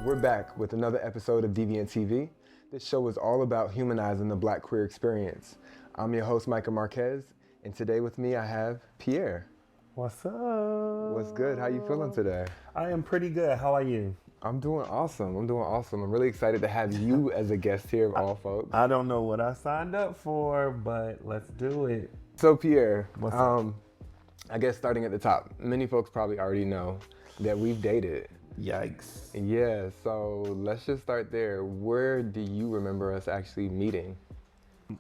We're back with another episode of DVNTv. This show is all about humanizing the Black queer experience. I'm your host, Micah Marquez, and today with me I have Pierre. What's up? What's good? How you feeling today? I am pretty good. How are you? I'm doing awesome. I'm really excited to have you as a guest here of all folks. I don't know what I signed up for, but let's do it. So Pierre, What's up? I guess starting at the top, many folks probably already know that we've dated. Yikes. Yeah, so let's just start there. Where do you remember us actually meeting?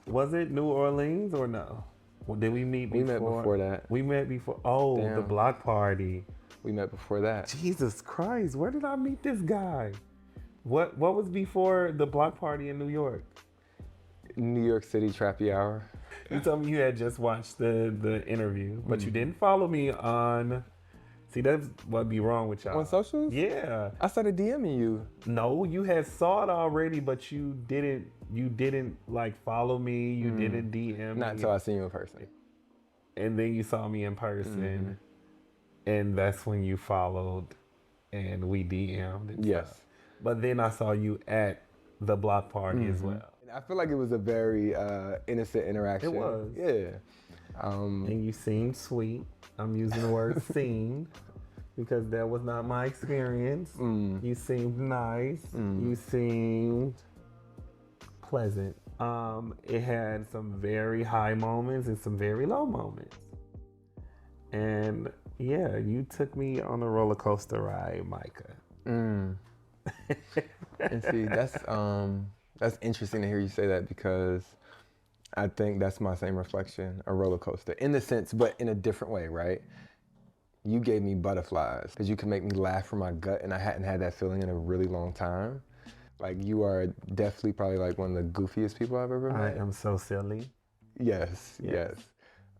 Was it New Orleans or no? Well, did we meet before? We met before that. We met before. Oh, Damn. The block party. We met before that. Jesus Christ, where did I meet this guy? What was before the block party in New York? New York City Trappy Hour. You told me you had just watched the interview, but you didn't follow me on... See, that's what'd be wrong with y'all. On socials? Yeah. I started DMing you. No, you had saw it already, but you didn't like follow me. You didn't DM Not me. until I seen you in person. And then you saw me in person. And that's when you followed and we DM'd. And Yes. stuff. But then I saw you at the block party as well. And I feel like it was a very innocent interaction. It was. Yeah. And you seemed sweet. I'm using the word seemed because that was not my experience. You seemed nice. You seemed pleasant. It had some very high moments and some very low moments. And yeah, you took me on a roller coaster ride, Micah. And see, that's interesting to hear you say that because I think that's my same reflection, a roller coaster, in the sense, but in a different way, right? You gave me butterflies because you could make me laugh from my gut, and I hadn't had that feeling in a really long time. Like, you are definitely probably like one of the goofiest people I've ever met. I am so silly. Yes.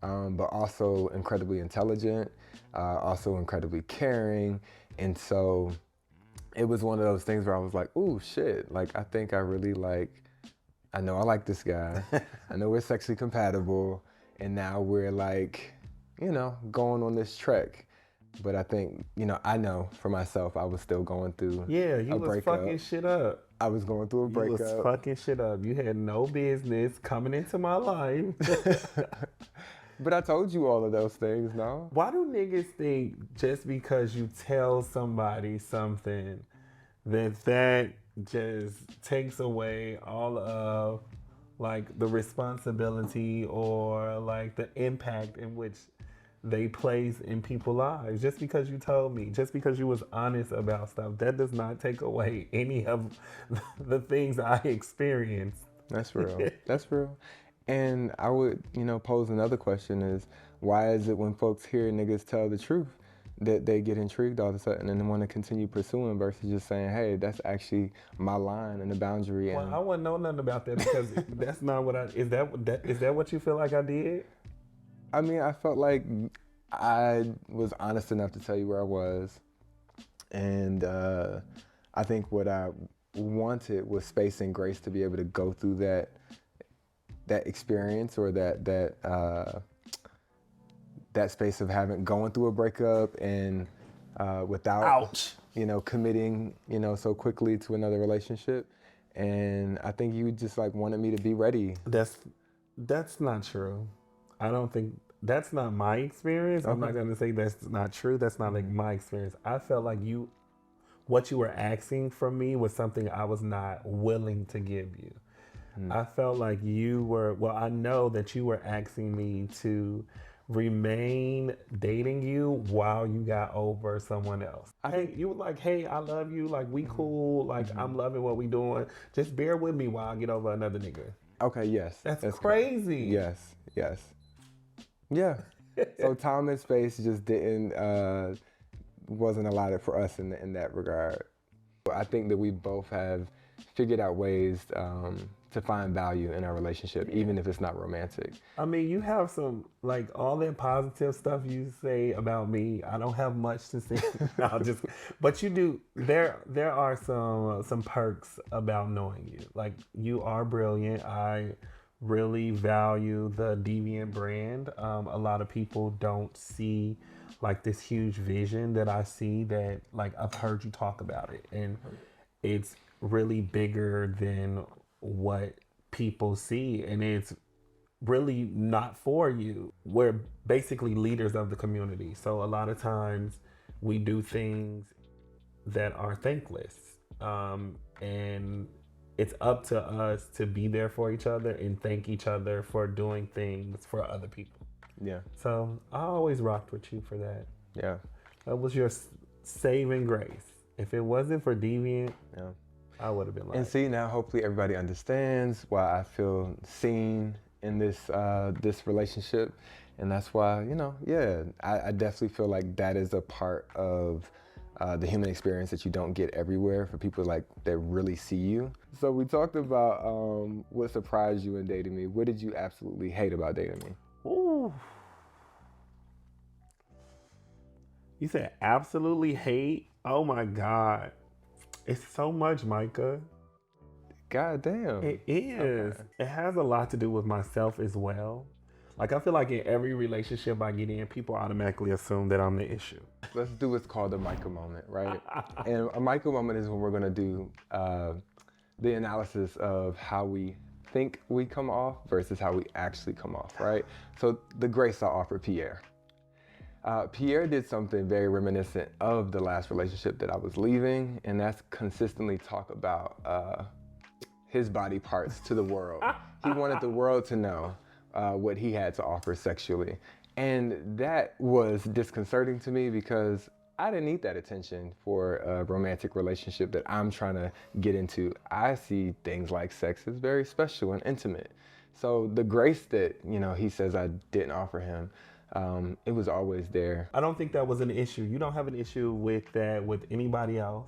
But also incredibly intelligent, also incredibly caring. And so it was one of those things where I was like, ooh, shit. Like, I think I really I know I like this guy. I know we're sexually compatible. And now we're like, going on this trek. But I think, I know for myself, I was still going through You a was breakup. fucking shit up. I was going through a breakup. You was fucking shit up. You had no business coming into my life. But I told you all of those things, no? Why do niggas think just because you tell somebody something that just takes away all of like the responsibility or like the impact in which they place in people's lives? Just because you told me, just because you was honest about stuff, that does not take away any of the things I experienced. That's real. That's real. And I would, pose another question is, why is it when folks hear niggas tell the truth that they get intrigued all of a sudden and want to continue pursuing versus just saying, hey, that's actually my line and the boundary? Well, I wouldn't know nothing about that because that's not what is that what you feel like I did? I mean, I felt like I was honest enough to tell you where I was. And I think what I wanted was space and grace to be able to go through that experience or that space of going through a breakup and without committing so quickly to another relationship. And I think you just wanted me to be ready. That's not true. I don't think that's not my experience. I'm not gonna say that's not true. That's not like my experience. I felt like what you were asking from me was something I was not willing to give you. I felt like I know that you were asking me to remain dating you while you got over someone else. You were like, hey, I love you, like we cool, like I'm loving what we doing. Just bear with me while I get over another nigga. Okay, yes. That's crazy. Yes. Yeah. So time and space just wasn't allotted for us in that regard. I think that we both have figured out ways to find value in our relationship, even if it's not romantic. I mean, you have some, all that positive stuff you say about me. I don't have much to say. But you do. There are some perks about knowing you. Like, you are brilliant. I really value the Deviant brand. A lot of people don't see this huge vision that I see, that I've heard you talk about it. it's really bigger than what people see, and it's really not for you. We're basically leaders of the community. So a lot of times we do things that are thankless. And it's up to us to be there for each other and thank each other for doing things for other people. Yeah. So I always rocked with you for that. Yeah. That was your saving grace. If it wasn't for Deviant, Yeah. I would have been like. And see, now hopefully everybody understands why I feel seen in this this relationship, and that's why, you know, yeah, I definitely feel like that is a part of the human experience that you don't get everywhere for people like that really see you. So we talked about what surprised you in dating me. What did you absolutely hate about dating me? Ooh. You said absolutely hate? Oh my God. It's so much, Micah. God damn. It is. Okay. It has a lot to do with myself as well. Like, I feel like in every relationship I get in, people automatically assume that I'm the issue. Let's do what's called a Micah moment, right? And a Micah moment is when we're gonna do the analysis of how we think we come off versus how we actually come off, right? So the grace I offer Pierre. Pierre did something very reminiscent of the last relationship that I was leaving, and that's consistently talk about his body parts to the world. He wanted the world to know what he had to offer sexually. And that was disconcerting to me because I didn't need that attention for a romantic relationship that I'm trying to get into. I see things like sex as very special and intimate. So the grace that, you know, he says I didn't offer him, it was always there. I don't think that was an issue. You don't have an issue with that with anybody else.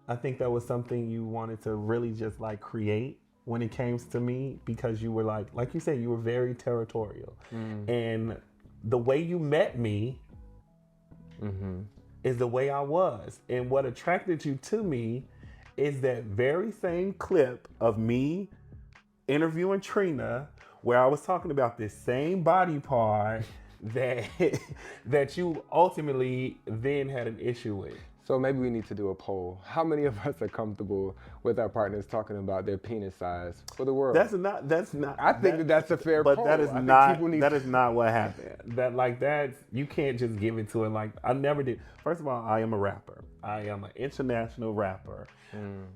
I think that was something you wanted to really just like create when it came to me, because you were like you said, you were very territorial. And the way you met me is the way I was. And what attracted you to me is that very same clip of me interviewing Trina, where I was talking about this same body part that that you ultimately then had an issue with. So maybe we need to do a poll. How many of us are comfortable with our partners talking about their penis size for the world? That's not. I think that's a fair but poll. That is not what happened. You can't just give it to it. Like, I never did. First of all, I am a rapper. I am an international rapper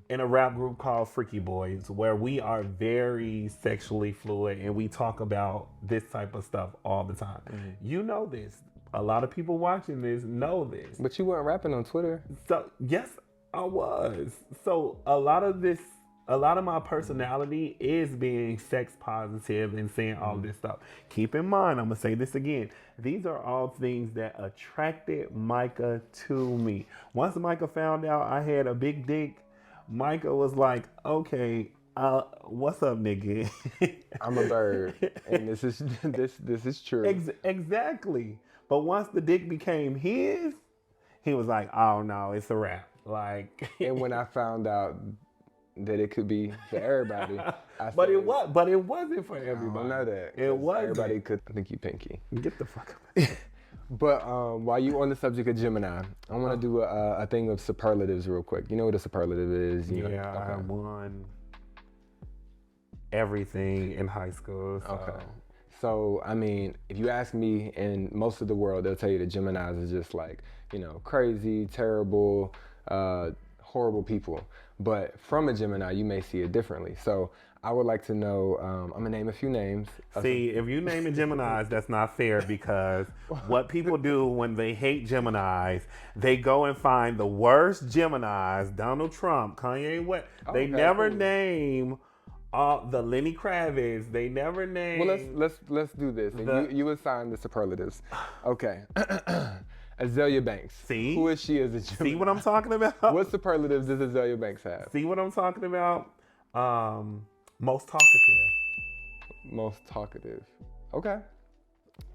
in a rap group called Freaky Boys, where we are very sexually fluid and we talk about this type of stuff all the time. You know this. A lot of people watching this know this. But you weren't rapping on Twitter. So yes, I was. So a lot of my personality is being sex positive and saying all this stuff. Keep in mind, I'm gonna say this again. These are all things that attracted Micah to me. Once Micah found out I had a big dick, Micah was like, okay, what's up, nigga? I'm a bird, and this is true. Exactly. But once the dick became his, he was like, oh no, it's a wrap. Like, and when I found out that it could be for everybody, but it wasn't for everybody. I know that. It wasn't. Everybody could think you pinky. Get the fuck up. But while you on the subject of Gemini, I want to do a thing of superlatives real quick. You know what a superlative is? I won everything in high school. So. Okay. So, I mean, if you ask me and most of the world, they'll tell you that Geminis is just like, you know, crazy, terrible, horrible people. But from a Gemini, you may see it differently. So I would like to know, I'm going to name a few names. See, if you name it Geminis, that's not fair, because what people do when they hate Geminis, they go and find the worst Geminis, Donald Trump, Kanye West. They never name... the Lenny Kravitz, they never name. Well, let's do this. And you assign the superlatives. Okay. Azalea Banks. See? Who is she as a Gemini? See what I'm talking about? What superlatives does Azalea Banks have? See what I'm talking about? Most talkative. Most talkative. Okay.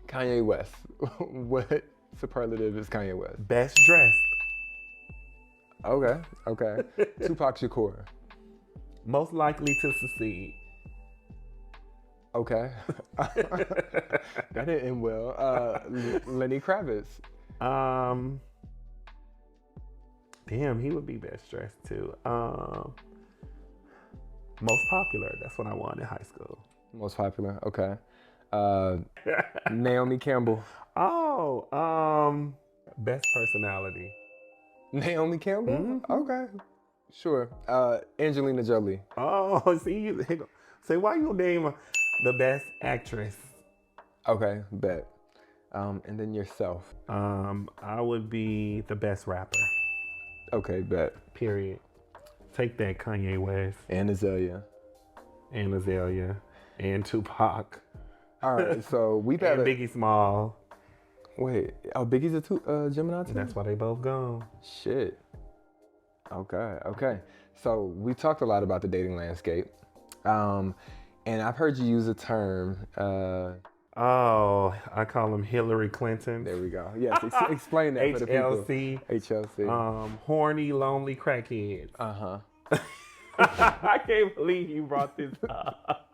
Kanye West. What superlative is Kanye West? Best dressed. Okay. Tupac Shakur. Most likely to succeed. Okay. That didn't end well. Lenny Kravitz. Damn, he would be best dressed too. Most popular. That's what I wanted in high school. Most popular. Okay. Naomi Campbell. Oh, best personality. Naomi Campbell? Mm-hmm. Okay. Sure. Angelina Jolie. Oh, see, say why you name the best actress? Okay, bet. And then yourself. I would be the best rapper. Okay, bet. Period. Take that, Kanye West. And Azalea. And Azalea. And Tupac. All right, so we've had and Biggie Small. Wait, Biggie's a Gemini too? That's why they both gone. Shit. Okay. So we talked a lot about the dating landscape. And I've heard you use a term. I call them Hillary Clinton. There we go. Yes, explain that for the people. HLC. Horny, lonely crackheads. Uh-huh. I can't believe you brought this up.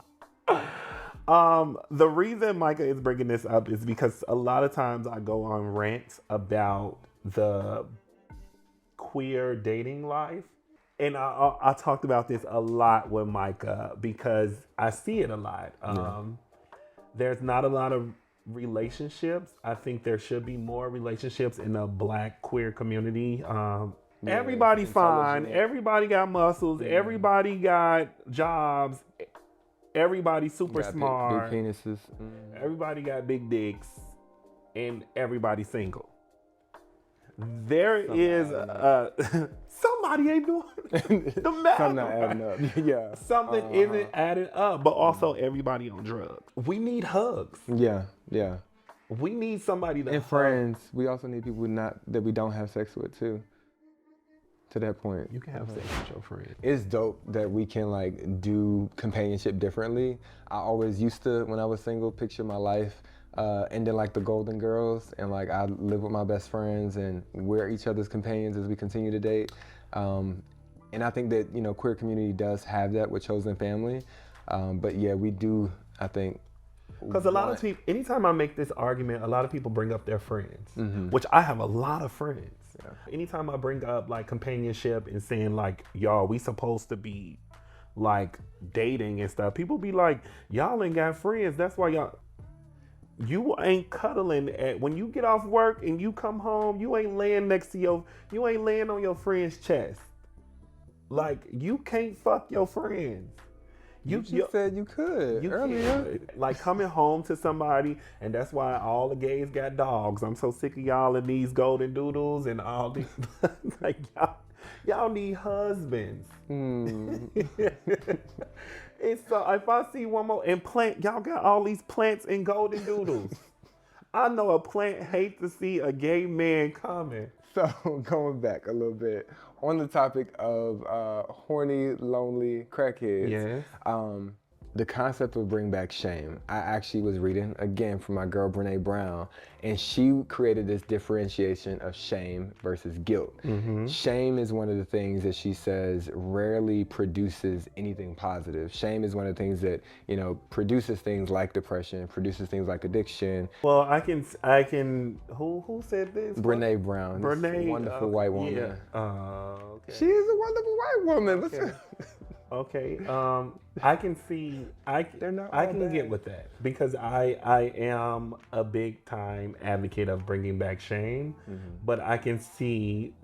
The reason Micah is bringing this up is because a lot of times I go on rants about the queer dating life. And I talked about this a lot with Micah because I see it a lot. There's not a lot of relationships. I think there should be more relationships in the Black queer community. Everybody's fine. Everybody got muscles. Everybody got jobs. Everybody's super smart. Big penises. Everybody got big dicks. And everybody's single. There is somebody ain't doing the math. Something not adding up. Yeah. Something isn't adding up, but also everybody on drugs. We need hugs. Yeah. We need somebody to and friends. We also need people that we don't have sex with too. To that point. You can have sex with your friend. It's dope that we can like do companionship differently. I always used to, when I was single, picture my life and then like the Golden Girls, and like I live with my best friends and we're each other's companions as we continue to date. And I think that, queer community does have that with chosen family. But yeah, we do, I think. Because a lot of people, anytime I make this argument, a lot of people bring up their friends, which I have a lot of friends. Yeah. Anytime I bring up like companionship and saying like, y'all, we supposed to be like dating and stuff, people be like, y'all ain't got friends. That's why you ain't cuddling when you get off work and you come home, you ain't laying you ain't laying on your friend's chest. Like, you can't fuck your friends. You said you could earlier. Like coming home to somebody, and that's why all the gays got dogs. I'm so sick of y'all and these golden doodles and all these. Like y'all need husbands. And so if I see one more and plant, y'all got all these plants and golden doodles. I know a plant hates to see a gay man coming. So going back a little bit on the topic of horny, lonely crackheads. Yes. The concept of bring back shame. I actually was reading again from my girl Brene Brown, and she created this differentiation of shame versus guilt. Shame is one of the things that she says rarely produces anything positive. Shame is one of the things that produces things like depression, produces things like addiction. Well, I can. Who said this? Brene Brown. Brene, wonderful white woman. Yeah. Okay. She is a wonderful white woman. Okay. Okay, I can see, I can get with that because I am a big time advocate of bringing back shame, but I can see,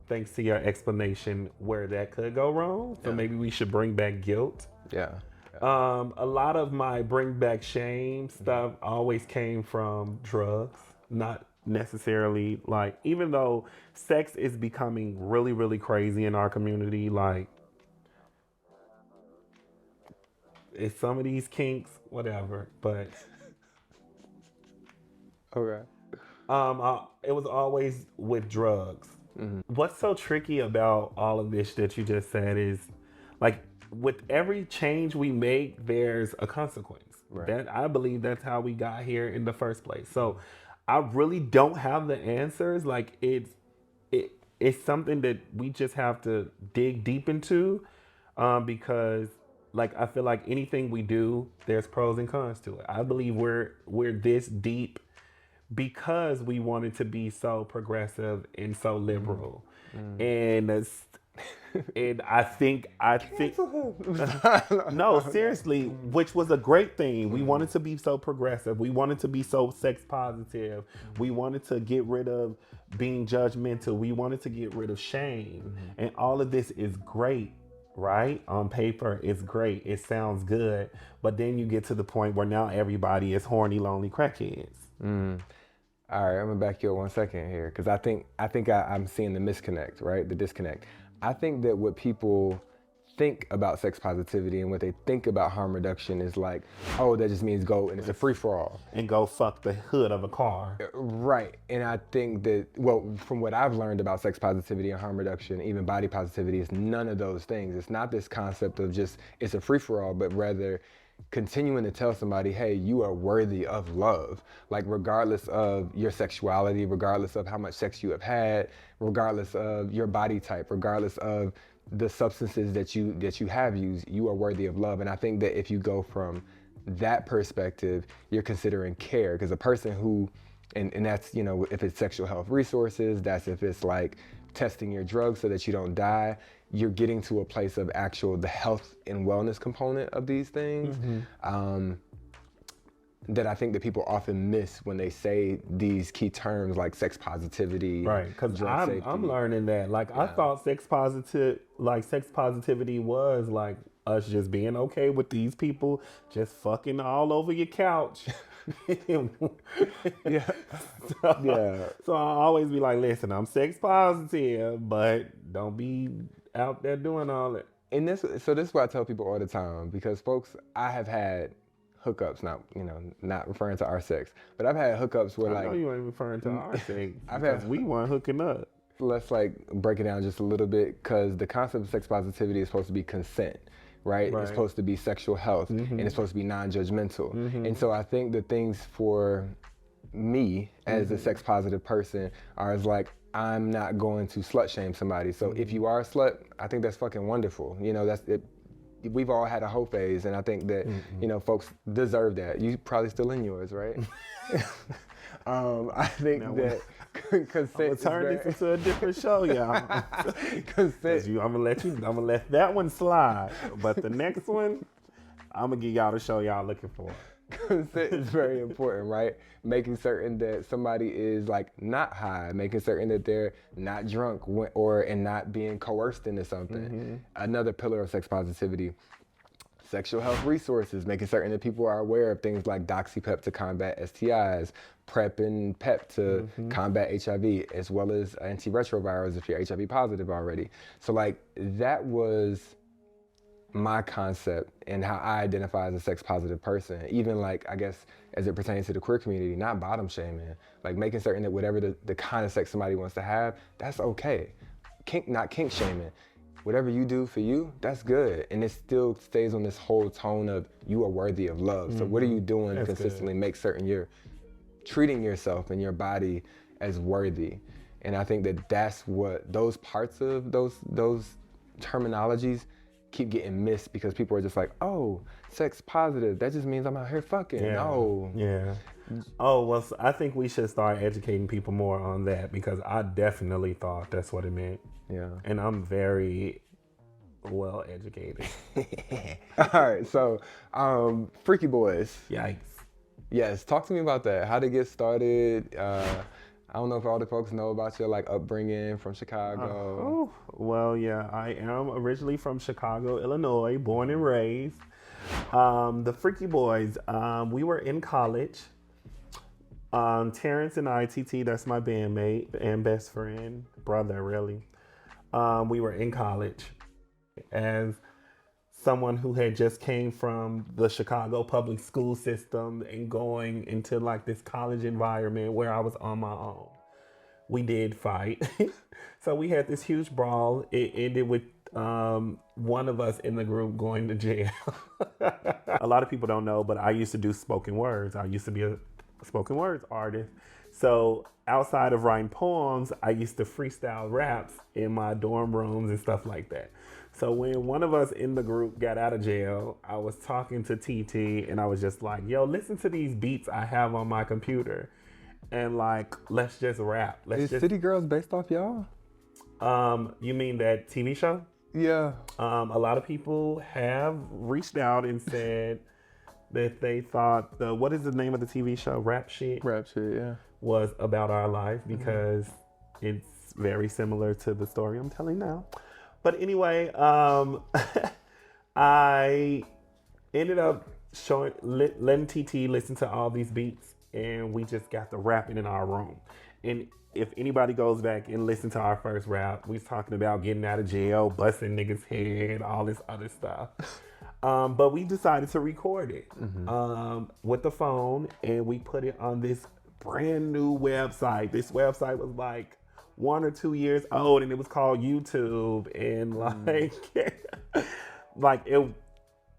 thanks to your explanation, where that could go wrong. So maybe we should bring back guilt. Yeah. A lot of my bring back shame stuff always came from drugs, not necessarily like, even though sex is becoming really, really crazy in our community, like, it's some of these kinks, whatever, but okay. It was always with drugs. What's so tricky about all of this that you just said is, like, with every change we make, there's a consequence. Right. That I believe that's how we got here in the first place. So I really don't have the answers. Like, it's something that we just have to dig deep into, because, like, I feel like anything we do, there's pros and cons to it. I believe we're this deep because we wanted to be so progressive and so liberal. And and I think no, seriously, which was a great thing. We wanted to be so progressive. We wanted to be so sex positive. We wanted to get rid of being judgmental. We wanted to get rid of shame. And all of this is great, right? On paper, it's great. It sounds good. But then you get to the point where now everybody is horny, lonely crackheads. All right, I'm gonna back you up 1 second here, because I think I'm seeing the disconnect, right? The disconnect. I think that what people think about sex positivity and what they think about harm reduction is like, oh, that just means go and it's a free for all. And go fuck the hood of a car. Right. And I think that, well, from what I've learned about sex positivity and harm reduction, even body positivity, is none of those things. It's not this concept of just, it's a free for all, but rather continuing to tell somebody, hey, you are worthy of love. Like, regardless of your sexuality, regardless of how much sex you have had, regardless of your body type, regardless of the substances that you have used, you are worthy of love. And I think that if you go from that perspective, you're considering care, because a person who, and that's, you know, if it's sexual health resources, that's if it's like testing your drugs so that you don't die, you're getting to a place of the health and wellness component of these things. That I think that people often miss when they say these key terms like sex positivity. Right, because I'm learning that. Like, I thought sex positivity was like us just being okay with these people just fucking all over your couch. So I always be like, listen, I'm sex positive, but don't be out there doing all that. And this is what I tell people all the time, because folks, I have had hookups, not referring to our sex, but I've had hookups where I know you ain't referring to our sex. We weren't hooking up. Let's like break it down just a little bit, because the concept of sex positivity is supposed to be consent, right? It's supposed to be sexual health, and it's supposed to be non-judgmental. And so I think the things for me as a sex positive person are as like, I'm not going to slut shame somebody. So if you are a slut, I think that's fucking wonderful. You know, that's it. We've all had a hoe phase, and I think that, you know, folks deserve that. You probably still in yours, right? I think that consent is turn this into a different show, y'all. Consent. I'm gonna let that one slide, but the next one, I'm gonna give y'all the show y'all looking for. Consent is very important, right? Making certain that somebody is like not high, making certain that they're not drunk and not being coerced into something. Another pillar of sex positivity, sexual health resources, making certain that people are aware of things like DoxyPep to combat STIs, PrEP and PEP to combat HIV, as well as antiretrovirals if you're HIV positive already. So like, that was my concept and how I identify as a sex positive person. Even like, I guess, as it pertains to the queer community, not bottom shaming, like making certain that whatever the kind of sex somebody wants to have, that's okay. Not kink shaming. Whatever you do for you, that's good. And it still stays on this whole tone of you are worthy of love. So what are you doing to consistently make certain you're treating yourself and your body as worthy? And I think that that's what those parts of those terminologies keep getting missed, because people are just like, oh, sex positive, that just means I'm out here fucking. No. Yeah. Oh, well, I think we should start educating people more on that, because I definitely thought that's what it meant. Yeah. And I'm very well educated. All right, so Freaky Boys. Yikes. Yes, talk to me about that. How to get started. I don't know if all the folks know about your like upbringing from Chicago. Well, yeah, I am originally from Chicago, Illinois, born and raised. The Freaky Boys, we were in college. Terrence and I, TT, that's my bandmate and best friend, brother, really. We were in college. As someone who had just came from the Chicago public school system and going into like this college environment where I was on my own, we did fight. So we had this huge brawl. It ended with one of us in the group going to jail. A lot of people don't know, but I used to do spoken words. I used to be a spoken words artist. So outside of writing poems, I used to freestyle raps in my dorm rooms and stuff like that. So when one of us in the group got out of jail, I was talking to TT and I was just like, yo, listen to these beats I have on my computer. and like, let's just rap. Is City Girls based off y'all? You mean that TV show? Yeah. A lot of people have reached out and said that they thought what is the name of the TV show? Rap Shit. Rap Shit, yeah. Was about our life because it's very similar to the story I'm telling now. But anyway, I ended up letting TT listen to all these beats, and we just got the rapping in our room. And if anybody goes back and listen to our first rap, we was talking about getting out of jail, busting niggas' head, all this other stuff. But we decided to record it with the phone, and we put it on this brand new website. This website was like 1 or 2 years old, and it was called YouTube. And like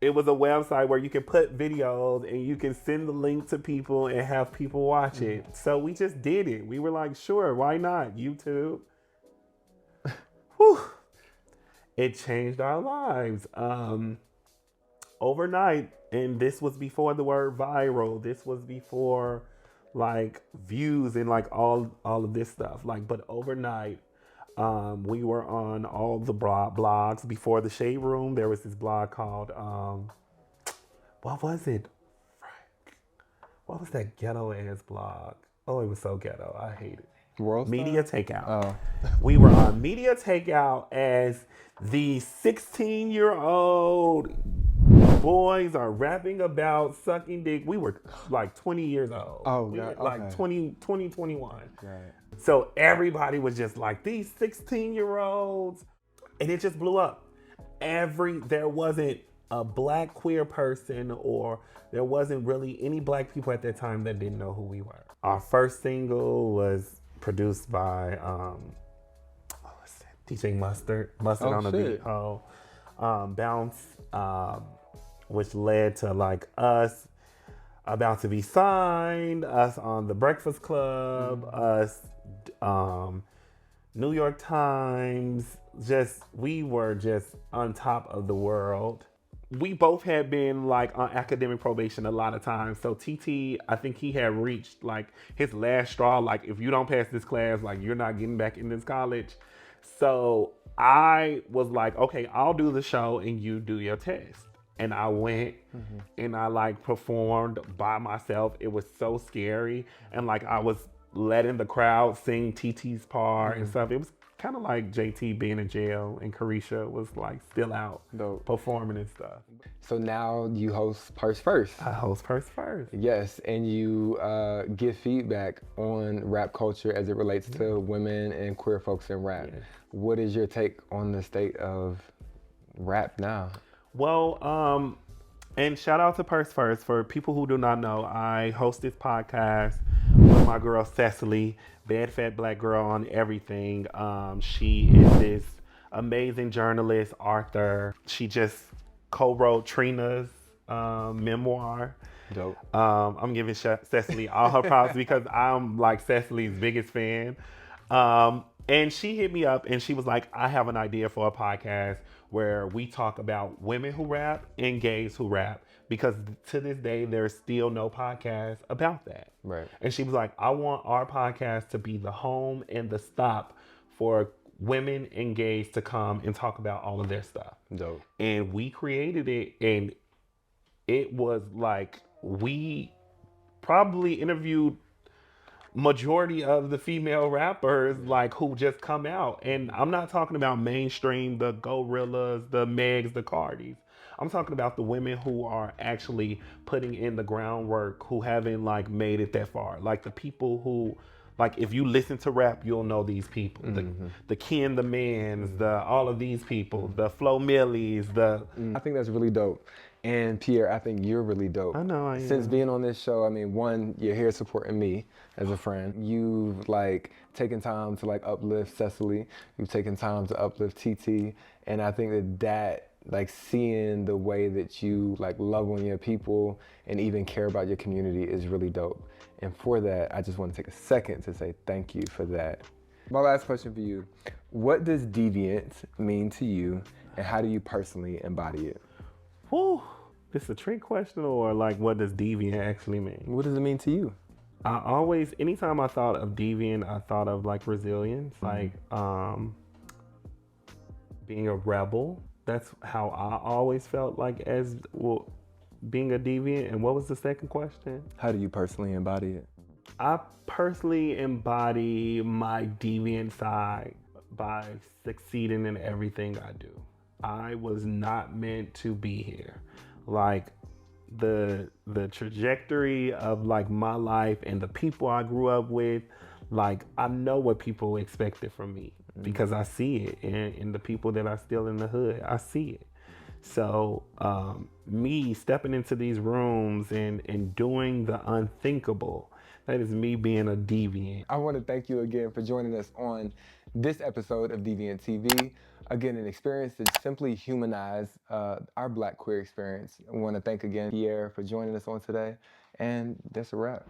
it was a website where you can put videos and you can send the link to people and have people watch it. So we just did it. We were like, sure, why not? YouTube. Whew. It changed our lives. Overnight, and this was before the word viral. This was before like views and like all of this stuff. Like, but overnight, we were on all the blogs. Before the Shade Room, there was this blog called what was it? What was that ghetto ass blog? Oh, it was so ghetto. I hate it. World Media Takeout. Oh. We were on Media Takeout as the 16-year-old boys are rapping about sucking dick. We were like 20 years old. Oh, God. Like 20, 21. Right. So everybody was just like, these 16-year-olds. And it just blew up. There wasn't a black queer person, or there wasn't really any black people at that time that didn't know who we were. Our first single was produced by DJ Mustard on the beat. Bounce, which led to like us about to be signed, us on the Breakfast Club, us New York Times. We were just on top of the world. We both had been like on academic probation a lot of times. So TT, I think he had reached like his last straw. Like, if you don't pass this class, like, you're not getting back in this college. So I was like, okay, I'll do the show and you do your test. And I went and I like performed by myself. It was so scary. And like, I was letting the crowd sing TT's part and stuff. It was kind of like JT being in jail, and Carisha was like still out performing and stuff. So now you host Purse First. I host Purse First. Yes, and you give feedback on rap culture as it relates to women and queer folks in rap. Yes. What is your take on the state of rap now? Well, and shout out to Purse First. For people who do not know, I host this podcast with my girl Cecily, Bad Fat Black Girl on everything. She is this amazing journalist, author. She just co-wrote Trina's memoir. Dope. I'm giving Cecily all her props because I'm like Cecily's biggest fan. And she hit me up and she was like, I have an idea for a podcast where we talk about women who rap and gays who rap, because to this day, there's still no podcast about that. Right. And she was like, I want our podcast to be the home and the stop for women and gays to come and talk about all of their stuff. Dope. And we created it, and it was like, we probably interviewed majority of the female rappers like who just come out. And I'm not talking about mainstream, the Gorillas, the Megs, the Cardis. I'm talking about the women who are actually putting in the groundwork, who haven't like made it that far. Like the people who, like, if you listen to rap, you'll know these people. The Ken the Mans, all of these people, the Flo Millies, I think that's really dope. And Pierre, I think you're really dope. I know I am. Since being on this show, I mean, one, you're here supporting me as a friend. You've like taken time to like uplift Cecily. You've taken time to uplift TT. And I think that like seeing the way that you like love on your people and even care about your community is really dope. And for that, I just want to take a second to say thank you for that. My last question for you, what does deviant mean to you, and how do you personally embody it? Whew. This is a trick question, or like, what does deviant actually mean? What does it mean to you? Anytime I thought of deviant, I thought of like resilience, like being a rebel. That's how I always felt like as well, being a deviant. And what was the second question? How do you personally embody it? I personally embody my deviant side by succeeding in everything I do. I was not meant to be here. Like the trajectory of like my life and the people I grew up with, like I know what people expected from me because I see it in the people that are still in the hood. I see it. So me stepping into these rooms and doing the unthinkable, that is me being a deviant. I want to thank you again for joining us on this episode of DVNTv. Again, an experience that simply humanized our Black queer experience. I want to thank again Pierre for joining us on today, and that's a wrap.